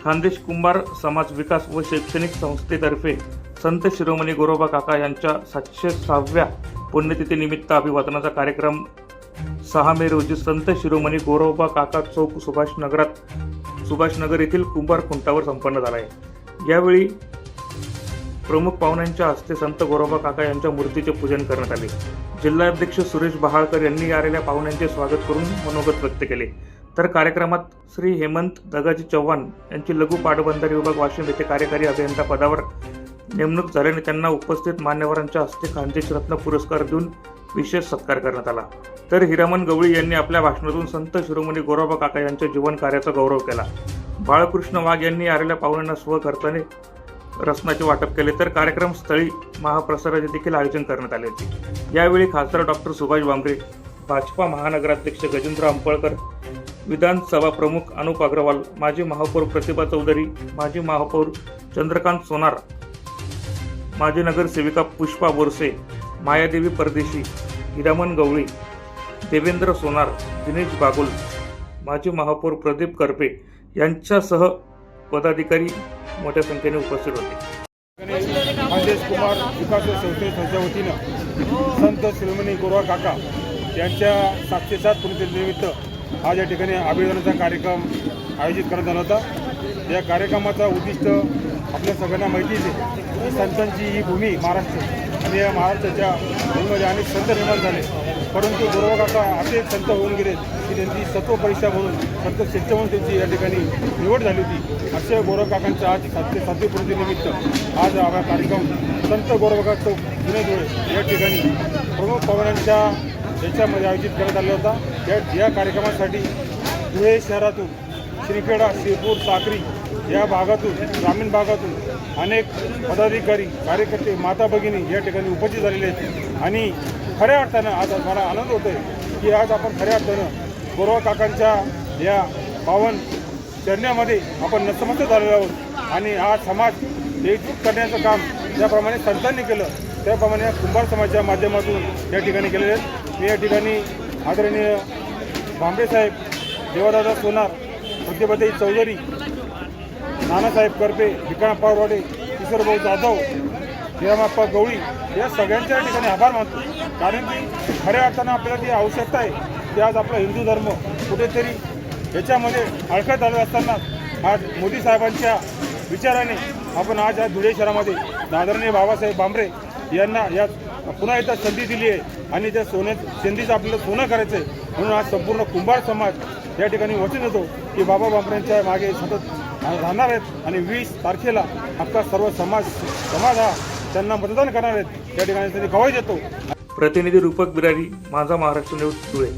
खानदेश कुंभार समाज विकास व शैक्षणिक संस्थेतर्फे संत शिरोमणी गोरोबा काका यांच्या 706व्या पुण्यतिथीनिमित्त अभिवादनाचा कार्यक्रम 6 मे रोजी संत शिरोमणी गोरोबा काका चौक सुभाषनगर येथील कुंभार खुंटावर संपन्न झाला आहे। यावेळी प्रमुख पाहुण्यांच्या हस्ते संत गोरोबा काका यांच्या मूर्तीचे पूजन करण्यात आले। जिल्हाध्यक्ष सुरेश बहाळकर यांनी आलेल्या पाहुण्यांचे स्वागत करून मनोगत व्यक्त केले। तर कार्यक्रमात श्री हेमंत दगाजी चव्हाण यांची लघु पाटबंधारे विभाग वाशिम येथे कार्यकारी अभियंता पदावर नेमणूक झाल्याने त्यांना उपस्थित मान्यवरांच्या हस्ते खानदेश रत्न पुरस्कार देऊन विशेष सत्कार करण्यात आला। तर हिरामन गवळी यांनी आपल्या भाषणातून संत शिरोमणी गोरोबा काका यांच्या जीवन कार्याचा गौरव केला। बाळकृष्ण वाघ यांनी आलेल्या पाहुण्यांना स्वखर्चाने रसनाचे वाटप केले। तर कार्यक्रम स्थळी महाप्रसाराचे देखील आयोजन करण्यात आले होते। यावेळी खासदार डॉक्टर सुभाष भामरे, भाजपा महानगराध्यक्ष गजेंद्र अंपळकर, विधानसभा प्रमुख अनुप अग्रवाल, माजी महापौर प्रतिभा चौधरी, माजी महापौर चंद्रकांत सोनार, माजी नगरसेविका पुष्पा बोरसे, मायादेवी परदेशी, हिरामन गवळी, देवेंद्र सोनार, दिनेश बागुल, माजी महापौर प्रदीप करपे यांच्यासह पदाधिकारी मोठ्या संख्येने उपस्थित होते। खानदेश कुंभार विकास संस्थेच्या वतीनं संत शिरोमणी गोरोबा काका यांच्या 707 पुण्यतिथीनिमित्त आज या ठिकाणी अभिवादनाचा कार्यक्रम आयोजित करण्यात आला होता। या कार्यक्रमाचा उद्दिष्ट आपल्या सगळ्यांना माहितीच आहे, संतांची ही भूमी महाराष्ट्र आणि या महाराष्ट्राच्या भूमीमध्ये अनेक संत निर्माण झाले, परंतु गोरोबा काका असे संत होऊन गेले की त्यांची सत्व परीक्षा म्हणून संत शिष्य म्हणून त्यांची या ठिकाणी निवड झाली होती। अशा गोरोबा काकांच्या आज 707 पुण्यतिथीनिमित्त आज हा कार्यक्रम संत गोरोबा काका चौक धुळे या ठिकाणी प्रमुख पाहुण्यांच्या याच्यामध्ये आयोजित करण्यात आला होता। या कार्यक्रमासाठी धुळे शहरातून श्रीखेडा, शिरपूर, साक्री या भागातून, ग्रामीण भागातून अनेक पदाधिकारी, कार्यकर्ते, माता भगिनी या ठिकाणी उपस्थित झालेले आहेत। आणि खऱ्या अर्थानं आज मला आनंद होतो आहे की आज आपण खऱ्या अर्थानं गोरोबा काकांच्या या पावन चरण्यामध्ये आपण नतमस्तक झालेलो आहोत। आणि हा समाज एकजूट करण्याचं काम ज्याप्रमाणे संतांनी केलं त्याप्रमाणे कुंभार समाजाच्या माध्यमातून या ठिकाणी केलेले आहेत। मी या ठिकाणी आदरणीय भांबरे साहेब, देवादादा सोनार, प्रतिभाताई चौधरी, नानासाहेब करपे, विकासप्पा वाडे, किशोरभाऊ जाधव, हिरामप्पा गवळी या सगळ्यांच्या ठिकाणी आभार मानतो। कारण की खऱ्या अर्थानं आपल्याला जी आवश्यकता आहे की आज आपला हिंदू धर्म कुठेतरी याच्यामध्ये अडकत आलो असताना आज मोदी साहेबांच्या विचाराने आपण आज या धुळे शहरामध्ये आदरणीय बाबासाहेब भामरे यांना या पुन्हा एकदा संधी दिली आहे आणि त्या संधीचं आपल्याला सोनं करायचं आहे। म्हणून आज संपूर्ण कुंभार समाज या ठिकाणी वचन देतो की बाबा भामरेंच्या मागे सतत राहणार आहेत आणि 20 तारखेला अख्खा सर्व समाज हा त्यांना मतदान करणार आहेत। या ठिकाणी त्यांनी गवाही देतो। प्रतिनिधी रूपक बिरारी, माझा महाराष्ट्र न्यूज, धुळे।